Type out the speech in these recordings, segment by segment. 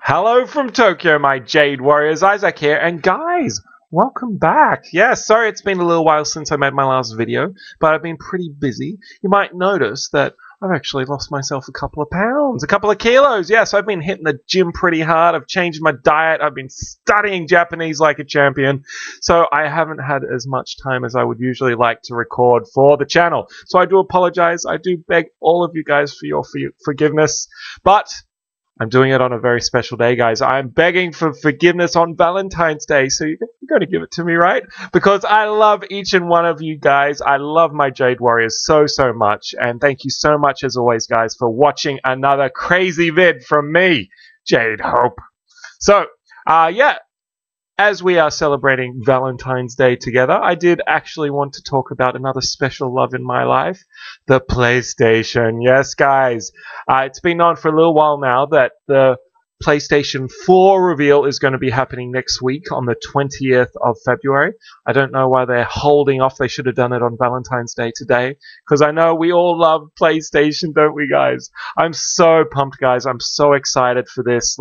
Hello from Tokyo, my Jade Warriors. Isaac here, and guys, welcome back. Yeah, sorry it's been a little while since I made my last video, but I've been pretty busy. You might notice that I've actually lost myself a couple of pounds, a couple of kilos. Yes, I've been hitting the gym pretty hard. I've changed my diet. I've been studying Japanese like a champion. So I haven't had as much time as I would usually like to record for the channel. So I do apologize. I do beg all of you guys for your forgiveness, but I'm doing it on a very special day, guys. I'm begging for forgiveness on Valentine's Day, so you're going to give it to me, right? Because I love each and one of you guys. I love my Jade Warriors so much, and thank you so much, as always, guys, for watching another crazy vid from me, Jade Hope. So, yeah, as we are celebrating Valentine's Day together, I did actually want to talk about another special love in my life, the PlayStation. Yes, guys, it's been known for a little while now that the PlayStation 4 reveal is going to be happening next week on the 20th of February. I don't know why they're holding off. They should have done it on Valentine's Day today, because I know we all love PlayStation, don't we, guys? I'm so pumped, guys. I'm so excited for this.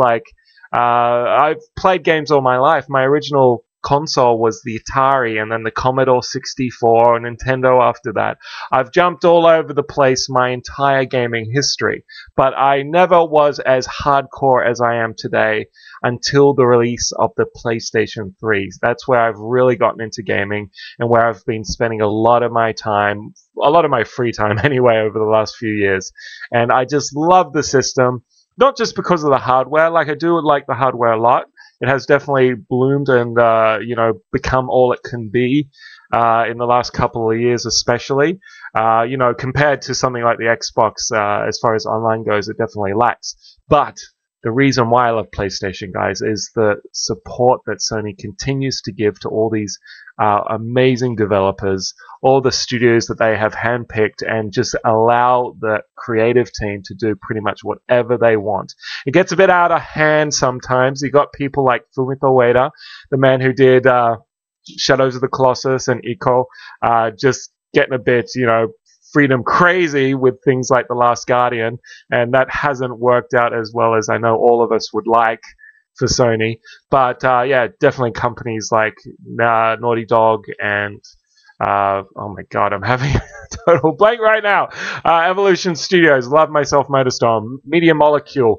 I've played games all my life. My original console was the Atari, and then the Commodore 64, and Nintendo after that. I've jumped all over the place my entire gaming history, but I never was as hardcore as I am today until the release of the PlayStation 3. That's where I've really gotten into gaming, and where I've been spending a lot of my time, a lot of my free time anyway, over the last few years. And I just love the system. Not just because of the hardware, like I do like the hardware a lot. It has definitely bloomed and become all it can be in the last couple of years, especially. Compared to something like the Xbox, as far as online goes, it definitely lacks. But the reason why I love PlayStation, guys, is the support that Sony continues to give to all these amazing developers, all the studios that they have handpicked, and just allow the creative team to do pretty much whatever they want. It gets a bit out of hand sometimes. You got people like Fumito Ueda, the man who did Shadows of the Colossus and Ico, just getting a bit, freedom crazy with things like The Last Guardian, and that hasn't worked out as well as I know all of us would like for Sony. But yeah, definitely companies like Naughty Dog and oh my god, I'm having a total blank right now. Evolution Studios, Love Myself Motorstorm, Media Molecule.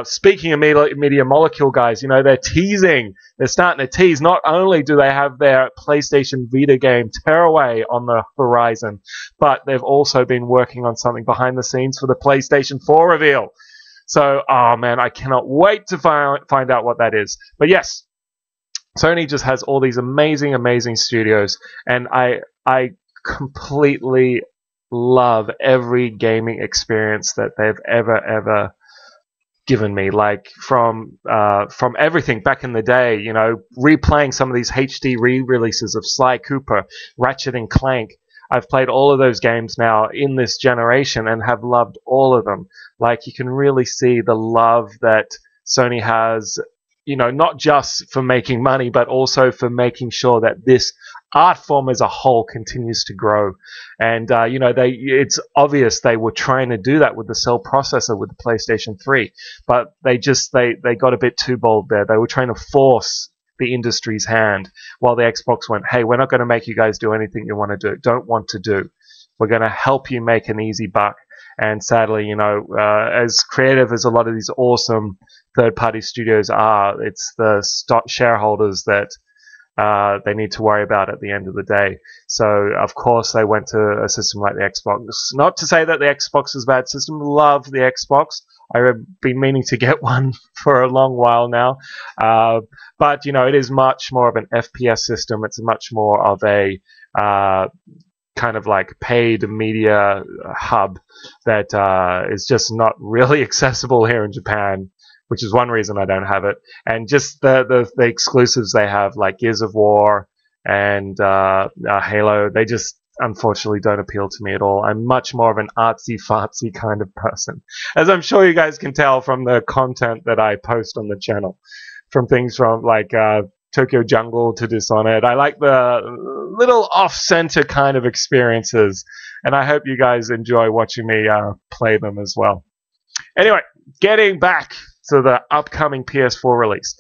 Speaking of Media Molecule, guys, they're teasing. They're starting to tease. Not only do they have their PlayStation Vita game Tearaway on the horizon, but they've also been working on something behind the scenes for the PlayStation 4 reveal. So, oh man, I cannot wait to find out what that is. But yes, Sony just has all these amazing studios, and I completely love every gaming experience that they've ever given me. Like from everything back in the day, replaying some of these HD re-releases of Sly Cooper, Ratchet and Clank. I've played all of those games now in this generation and have loved all of them. Like, you can really see the love that Sony has, not just for making money, but also for making sure that this art form as a whole continues to grow. And, it's obvious they were trying to do that with the cell processor with the PlayStation 3, but they got a bit too bold there. They were trying to force the industry's hand, while the Xbox went, hey, we're not going to make you guys do anything you don't want to do. We're going to help you make an easy buck. And sadly, as creative as a lot of these awesome third-party studios are, it's the stock shareholders that they need to worry about at the end of the day. So, of course, they went to a system like the Xbox. Not to say that the Xbox is a bad system. Love the Xbox. I've been meaning to get one for a long while now. But, it is much more of an FPS system. It's much more of a kind of like paid media hub that is just not really accessible here in Japan, which is one reason I don't have it. And just the exclusives they have, like Gears of War and Halo, they just unfortunately don't appeal to me at all. I'm much more of an artsy-fartsy kind of person, as I'm sure you guys can tell from the content that I post on the channel, from things from like Tokyo Jungle to Dishonored. I like the little off-center kind of experiences, and I hope you guys enjoy watching me play them as well. Anyway, getting back to the upcoming PS4 release.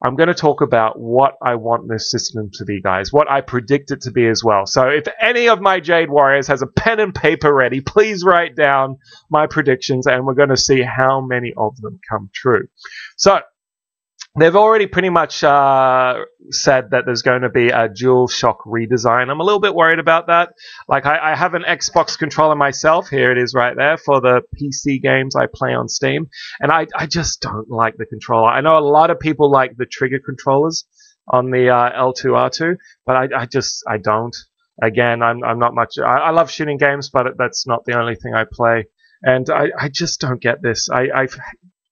I'm going to talk about what I want this system to be, guys. What I predict it to be as well. So if any of my Jade Warriors has a pen and paper ready, please write down my predictions, and we're going to see how many of them come true. So they've already pretty much said that there's going to be a Dualshock redesign. I'm a little bit worried about that. Like, I have an Xbox controller myself. Here it is right there for the PC games I play on Steam. And I just don't like the controller. I know a lot of people like the trigger controllers on the L2R2, but I don't. Again, I'm not much. I love shooting games, but that's not the only thing I play. And I just don't get this.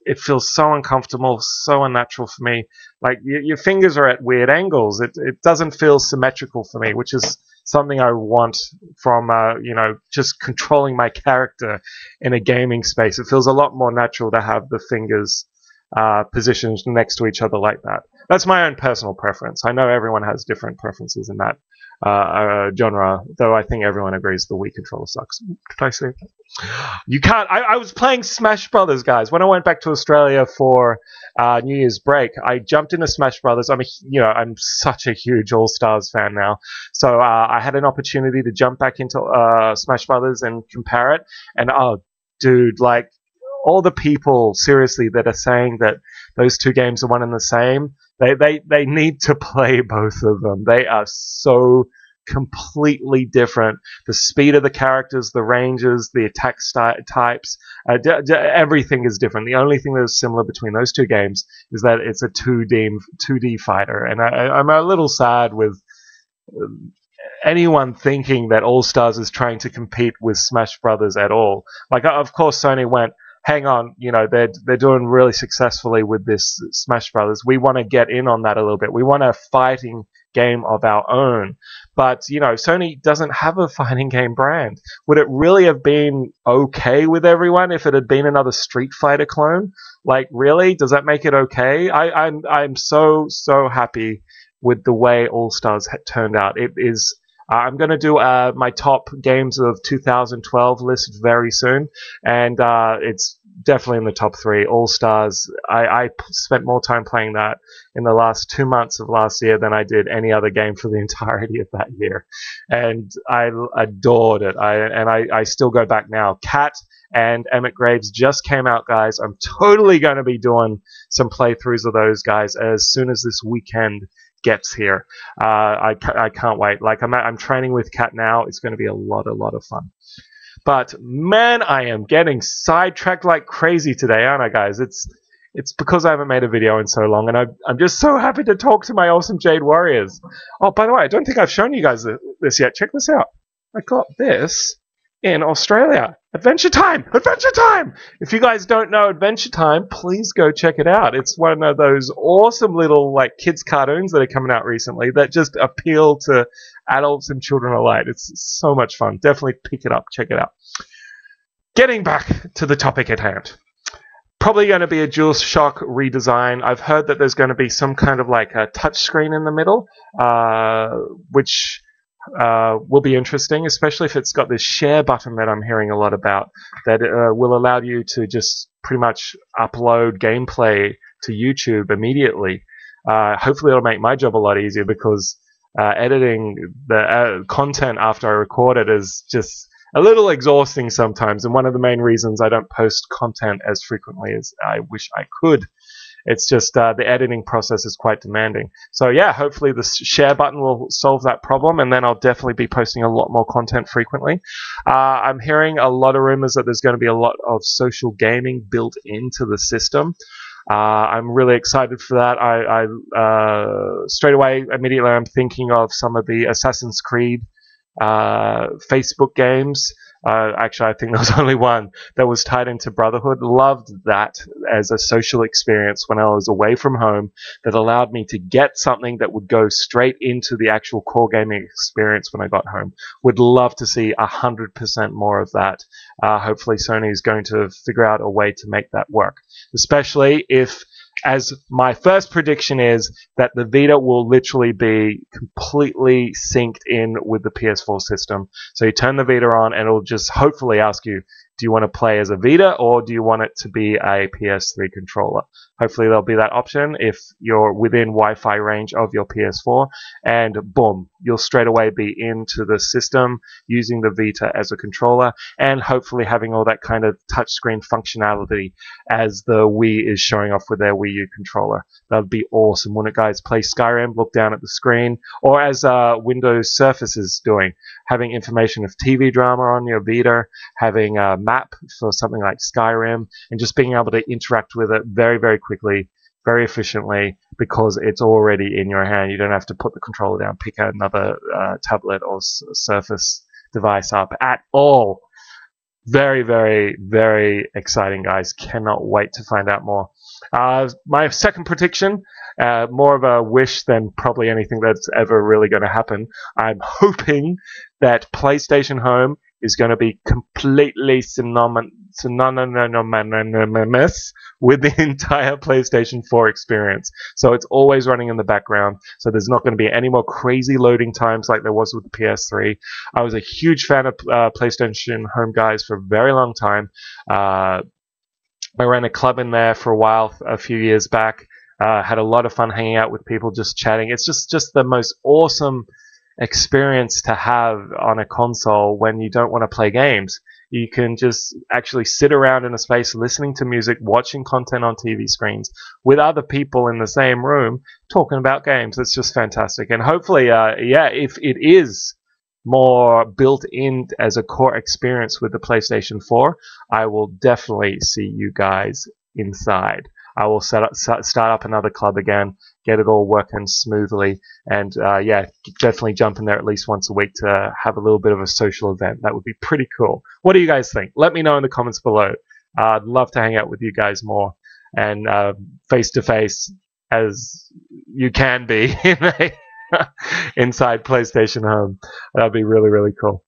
It feels so uncomfortable, so unnatural for me. Like, your fingers are at weird angles. It doesn't feel symmetrical for me, which is something I want from, just controlling my character in a gaming space. It feels a lot more natural to have the fingers positioned next to each other like that. That's my own personal preference. I know everyone has different preferences in that genre, though I think everyone agrees the Wii controller sucks. Did I say that? You can't. I was playing Smash Brothers, guys. When I went back to Australia for New Year's break, I jumped into Smash Brothers. I'm such a huge All Stars fan now, so I had an opportunity to jump back into Smash Brothers and compare it. And oh, dude, like, all the people seriously that are saying that those two games are one and the same, they need to play both of them. They are so completely different. The speed of the characters, the ranges, the attack types, everything is different. The only thing that is similar between those two games is that it's a 2D fighter, and I'm a little sad with anyone thinking that All Stars is trying to compete with Smash Brothers at all. Like, of course, Sony went, hang on, they're doing really successfully with this Smash Brothers. We want to get in on that a little bit. We want a fighting game of our own. But, Sony doesn't have a fighting game brand. Would it really have been okay with everyone if it had been another Street Fighter clone? Like, really? Does that make it okay? I'm so happy with the way All Stars turned out. It is. I'm going to do my top games of 2012 list very soon, and it's definitely in the top 3. All Stars, I spent more time playing that in the last 2 months of last year than I did any other game for the entirety of that year, and I adored it. I still go back now. Cat and Emmett Graves just came out, guys. I'm totally going to be doing some playthroughs of those guys as soon as this weekend gets here. I can't wait. Like, I'm training with Cat now. It's going to be a lot of fun. But man, I am getting sidetracked like crazy today, aren't I, guys? It's because I haven't made a video in so long, and I'm just so happy to talk to my awesome Jade Warriors. Oh, by the way, I don't think I've shown you guys this yet. Check this out. I got this in Australia. Adventure Time! Adventure Time! If you guys don't know Adventure Time, please go check it out. It's one of those awesome little, like, kids cartoons that are coming out recently that just appeal to adults and children alike. It's so much fun. Definitely pick it up. Check it out. Getting back to the topic at hand. Probably going to be a Dualshock redesign. I've heard that there's going to be some kind of, like, a touchscreen in the middle, which will be interesting, especially if it's got this share button that I'm hearing a lot about, that will allow you to just pretty much upload gameplay to YouTube immediately. Hopefully it'll make my job a lot easier, because editing the content after I record it is just a little exhausting sometimes, and one of the main reasons I don't post content as frequently as I wish I could. It's just the editing process is quite demanding. So yeah, hopefully the share button will solve that problem, and then I'll definitely be posting a lot more content frequently. I'm hearing a lot of rumors that there's going to be a lot of social gaming built into the system. I'm really excited for that. Straight away, immediately, I'm thinking of some of the Assassin's Creed Facebook games. Actually, I think there was only one that was tied into Brotherhood. Loved that as a social experience when I was away from home, that allowed me to get something that would go straight into the actual core gaming experience when I got home. Would love to see 100% more of that. Hopefully Sony is going to figure out a way to make that work, especially if, as my first prediction is, that the Vita will literally be completely synced in with the PS4 system. So you turn the Vita on and it'll just hopefully ask you, Do you want to play as a Vita, or do you want it to be a PS3 controller? Hopefully there'll be that option if you're within Wi-Fi range of your PS4, and boom, you'll straight away be into the system using the Vita as a controller, and hopefully having all that kind of touchscreen functionality as the Wii is showing off with their Wii U controller. That'd be awesome, wouldn't it, guys? Play Skyrim, look down at the screen, or as Windows Surface is doing, having information of TV drama on your Vita, having a map for something like Skyrim, and just being able to interact with it very, very quickly, very efficiently, because it's already in your hand. You don't have to put the controller down, pick another tablet or Surface device up at all. Very, very, very exciting, guys. Cannot wait to find out more. My second prediction, more of a wish than probably anything that's ever really going to happen. I'm hoping that PlayStation Home is going to be completely synonymous with the entire PlayStation 4 experience. So it's always running in the background. So there's not going to be any more crazy loading times like there was with the PS3. I was a huge fan of PlayStation Home, guys, for a very long time. I ran a club in there for a while, a few years back. Had a lot of fun hanging out with people, just chatting. It's just the most awesome experience to have on a console when you don't want to play games. You can just actually sit around in a space listening to music, watching content on TV screens with other people in the same room talking about games. It's just fantastic. And hopefully, if it is more built in as a core experience with the PlayStation 4, I will definitely see you guys inside. I will start up another club again, get it all working smoothly, and definitely jump in there at least once a week to have a little bit of a social event. That would be pretty cool. What do you guys think? Let me know in the comments below. I'd love to hang out with you guys more, and face to face as you can be inside PlayStation Home. That'd be really, really cool.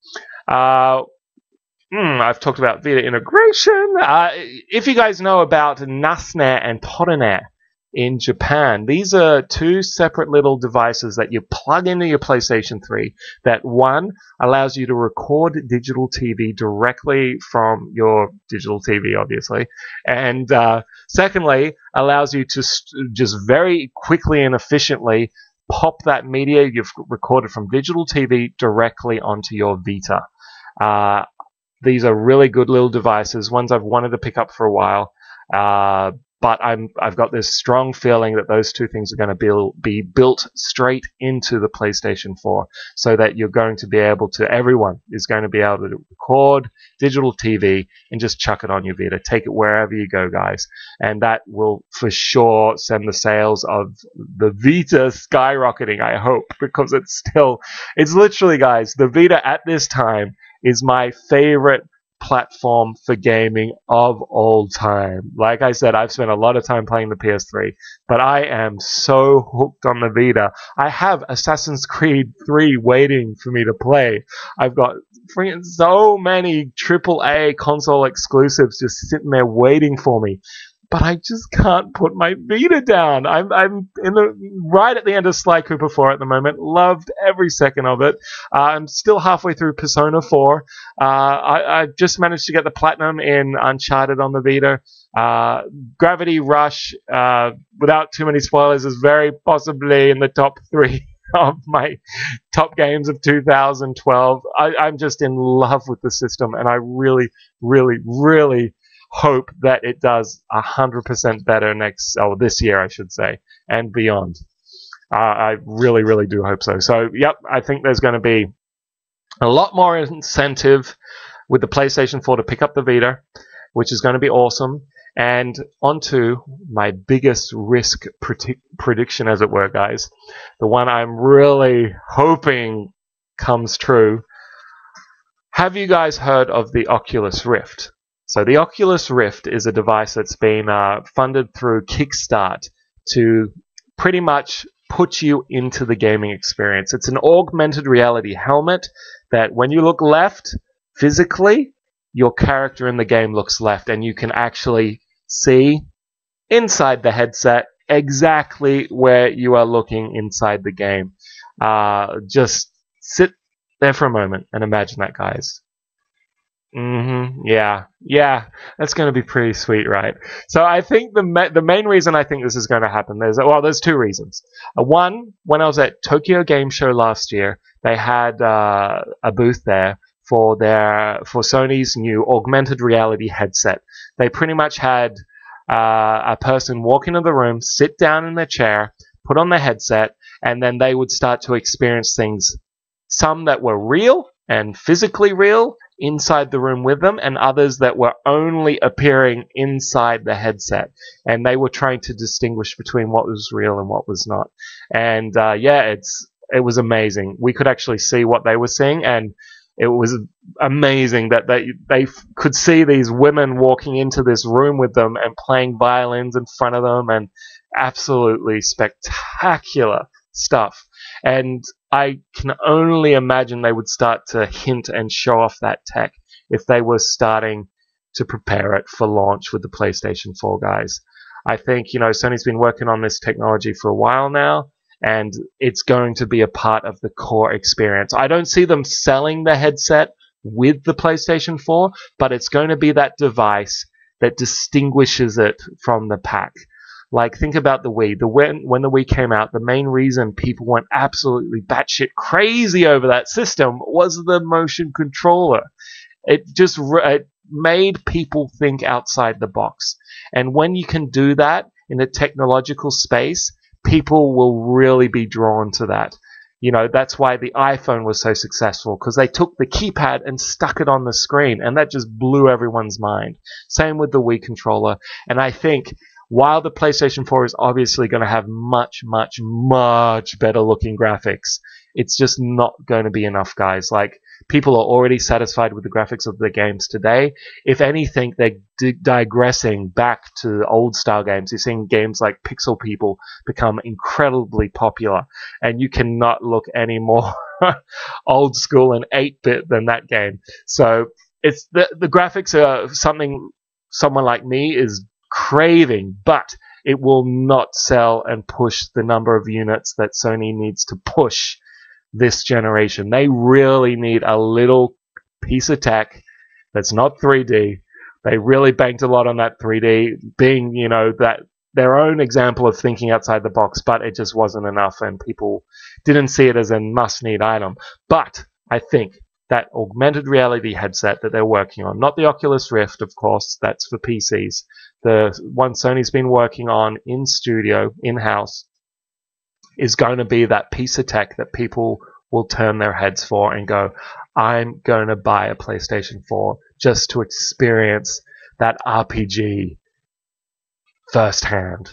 I've talked about Vita integration. If you guys know about Nasne and Torine in Japan, these are two separate little devices that you plug into your PlayStation 3 that, one, allows you to record digital TV directly from your digital TV, obviously, and secondly, allows you to just very quickly and efficiently pop that media you've recorded from digital TV directly onto your Vita. These are really good little devices, ones I've wanted to pick up for a while, but I've got this strong feeling that those two things are going to be built straight into the PlayStation 4, so that you're going to be able to, everyone is going to be able to record digital TV and just chuck it on your Vita. Take it wherever you go, guys. And that will for sure send the sales of the Vita skyrocketing, I hope, because it's literally, guys, the Vita at this time is my favorite platform for gaming of all time. Like I said, I've spent a lot of time playing the PS3, but I am so hooked on the Vita. I have Assassin's Creed 3 waiting for me to play. I've got so many AAA console exclusives just sitting there waiting for me. But I just can't put my Vita down. I'm right at the end of Sly Cooper 4 at the moment. Loved every second of it. I'm still halfway through Persona 4. I just managed to get the platinum in Uncharted on the Vita. Gravity Rush, without too many spoilers, is very possibly in the top 3 of my top games of 2012. I'm just in love with the system, and I really, really, really hope that it does 100% better this year, I should say, and beyond. I really, really do hope so. So, yep, I think there's going to be a lot more incentive with the PlayStation 4 to pick up the Vita, which is going to be awesome. And onto my biggest risk prediction, as it were, guys. The one I'm really hoping comes true. Have you guys heard of the Oculus Rift? So the Oculus Rift is a device that's been funded through Kickstart to pretty much put you into the gaming experience. It's an augmented reality helmet that when you look left, physically, your character in the game looks left, and you can actually see inside the headset exactly where you are looking inside the game. Just sit there for a moment and imagine that, guys. Yeah, yeah, that's going to be pretty sweet, right? So I think the main reason I think this is going to happen, there's two reasons. One, when I was at Tokyo Game Show last year, they had a booth there for Sony's new augmented reality headset. They pretty much had a person walk into the room, sit down in their chair, put on their headset, and then they would start to experience things, some that were real and physically real inside the room with them, and others that were only appearing inside the headset. And they were trying to distinguish between what was real and what was not. And yeah, it was amazing. We could actually see what they were seeing, and it was amazing that they could see these women walking into this room with them and playing violins in front of them, and absolutely spectacular stuff. And I can only imagine they would start to hint and show off that tech if they were starting to prepare it for launch with the PlayStation 4 guys. I think, Sony's been working on this technology for a while now, and it's going to be a part of the core experience. I don't see them selling the headset with the PlayStation 4, but it's going to be that device that distinguishes it from the pack. Like, think about the Wii. When the Wii came out, the main reason people went absolutely batshit crazy over that system was the motion controller. It made people think outside the box. And when you can do that in a technological space, people will really be drawn to that. That's why the iPhone was so successful, because they took the keypad and stuck it on the screen, and that just blew everyone's mind. Same with the Wii controller. And I think while the PlayStation 4 is obviously going to have much, much, much better looking graphics, it's just not going to be enough, guys. Like, people are already satisfied with the graphics of the games today. If anything, they're digressing back to old style games. You're seeing games like Pixel People become incredibly popular, and you cannot look any more old school and 8-bit than that game. So it's the graphics are something someone like me is craving, but it will not sell and push the number of units that Sony needs to push this generation. They really need a little piece of tech that's not 3D. They really banked a lot on that 3D being, that their own example of thinking outside the box, but it just wasn't enough, and people didn't see it as a must-need item. But I think that augmented reality headset that they're working on, not the Oculus Rift, of course, that's for PCs, the one Sony's been working on in studio, in-house, is going to be that piece of tech that people will turn their heads for and go, I'm going to buy a PlayStation 4 just to experience that RPG firsthand.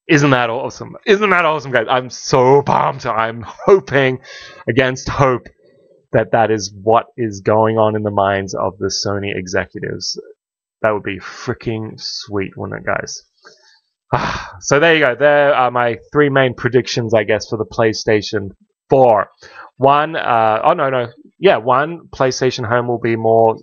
Isn't that awesome? Isn't that awesome, guys? I'm so pumped. I'm hoping against hope that is what is going on in the minds of the Sony executives. That would be freaking sweet, wouldn't it, guys? So there you go. There are my three main predictions, I guess, for the PlayStation 4. One, one, PlayStation Home will be more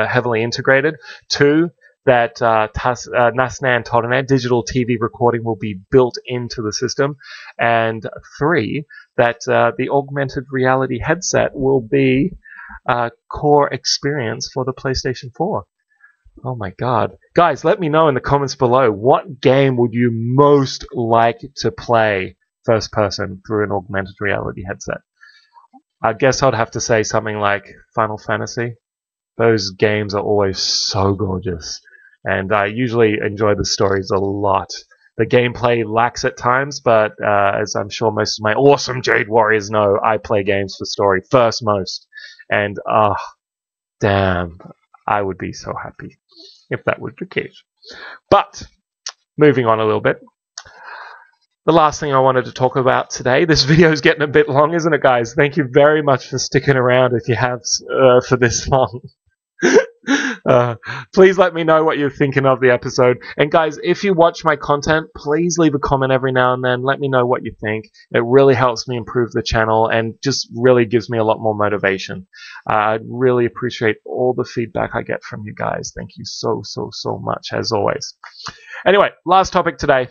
heavily integrated. Two, that Nasnan Tornet digital TV recording will be built into the system. And three, that the augmented reality headset will be a core experience for the PlayStation 4. Oh my god. Guys, let me know in the comments below, what game would you most like to play first person through an augmented reality headset? I guess I'd have to say something like Final Fantasy. Those games are always so gorgeous, and I usually enjoy the stories a lot. The gameplay lacks at times, but as I'm sure most of my awesome Jade Warriors know, I play games for story first most. And damn, I would be so happy if that was the case. But moving on a little bit, the last thing I wanted to talk about today, this video is getting a bit long, isn't it, guys? Thank you very much for sticking around if you have for this long. Please let me know what you're thinking of the episode. And guys, if you watch my content, please leave a comment every now and then. Let me know what you think. It really helps me improve the channel and just really gives me a lot more motivation. I really appreciate all the feedback I get from you guys. Thank you so much, as always. Anyway, last topic today,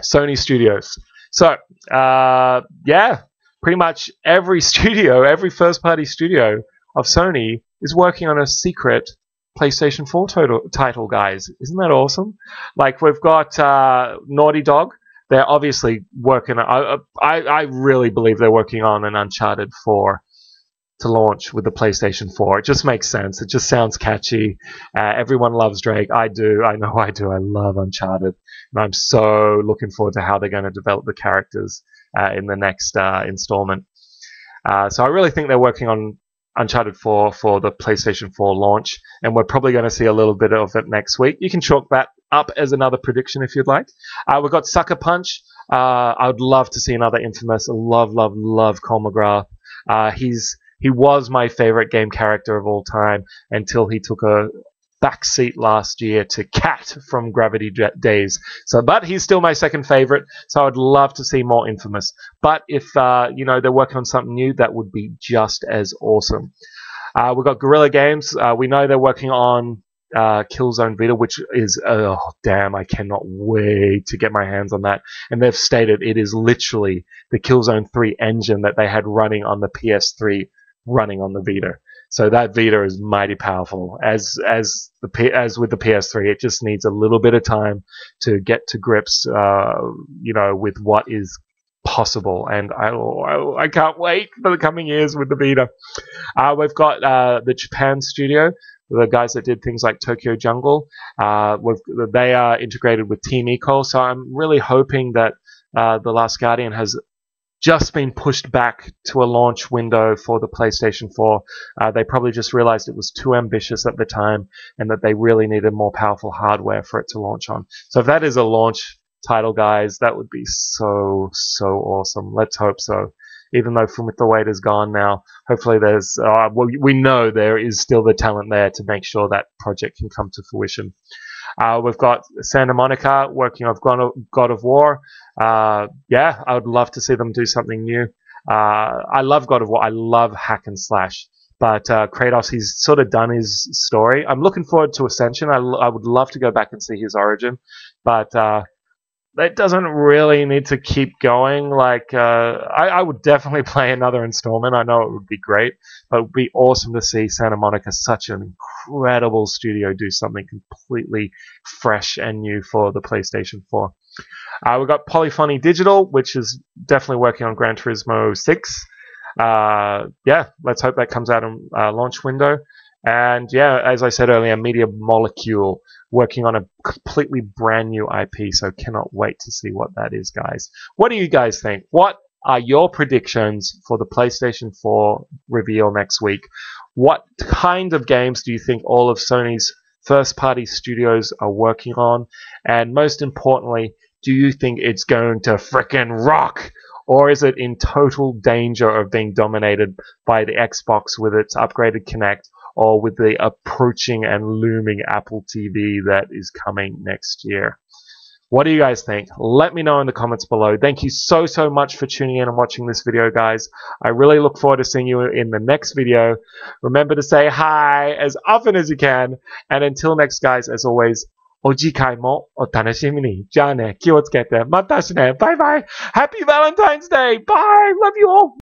Sony Studios. So, yeah, pretty much every studio, every first-party studio of Sony is working on a secret PlayStation 4 title, guys. Isn't that awesome? Like, we've got Naughty Dog. They're obviously working. I really believe they're working on an Uncharted 4 to launch with the PlayStation 4. It just makes sense. It just sounds catchy. Everyone loves Drake. I do. I know I do. I love Uncharted. And I'm so looking forward to how they're going to develop the characters in the next installment. So I really think they're working on Uncharted 4 for the PlayStation 4 launch, and we're probably going to see a little bit of it next week. You can chalk that up as another prediction if you'd like. We've got Sucker Punch. I would love to see another Infamous. I love Cole McGrath. He was my favorite game character of all time until he took a backseat last year to Cat from Gravity Days. But he's still my second favorite, so I'd love to see more Infamous. But if they're working on something new, that would be just as awesome. We've got Guerrilla Games. We know they're working on Killzone Vita, which is I cannot wait to get my hands on that. And they've stated it is literally the Killzone 3 engine that they had running on the PS3 running on the Vita. So that Vita is mighty powerful. As with the PS3, it just needs a little bit of time to get to grips, with what is possible. And I can't wait for the coming years with the Vita. We've got the Japan studio, the guys that did things like Tokyo Jungle. They are integrated with Team Eco, so I'm really hoping that The Last Guardian has just been pushed back to a launch window for the PlayStation 4. They probably just realized it was too ambitious at the time and that they really needed more powerful hardware for it to launch on. So if that is a launch title, guys, that would be so awesome. Let's hope so. Even though From With the Weight is gone now, hopefully there's we know there is still the talent there to make sure that project can come to fruition. We've got Santa Monica working on God of War. I would love to see them do something new. I love God of War. I love hack and slash. But Kratos, he's sort of done his story. I'm looking forward to Ascension. I would love to go back and see his origin. But it doesn't really need to keep going. I would definitely play another installment. I know it would be great, but it would be awesome to see Santa Monica, such an incredible studio, do something completely fresh and new for the PlayStation 4. We've got Polyphony Digital, which is definitely working on Gran Turismo 6. Let's hope that comes out in launch window. And as I said earlier, Media Molecule working on a completely brand new IP, so cannot wait to see what that is, guys. What do you guys think? What are your predictions for the PlayStation 4 reveal next week? What kind of games do you think all of Sony's first-party studios are working on? And most importantly, do you think it's going to frickin' rock? Or is it in total danger of being dominated by the Xbox with its upgraded Kinect, or with the approaching and looming Apple TV that is coming next year? What do you guys think? Let me know in the comments below. Thank you so much for tuning in and watching this video, guys. I really look forward to seeing you in the next video. Remember to say hi as often as you can. And until next, guys, as always, お次回もお楽しみに。じゃあね、気をつけて。またね。バイバイ。Happy Valentine's Day. Bye. Love you all.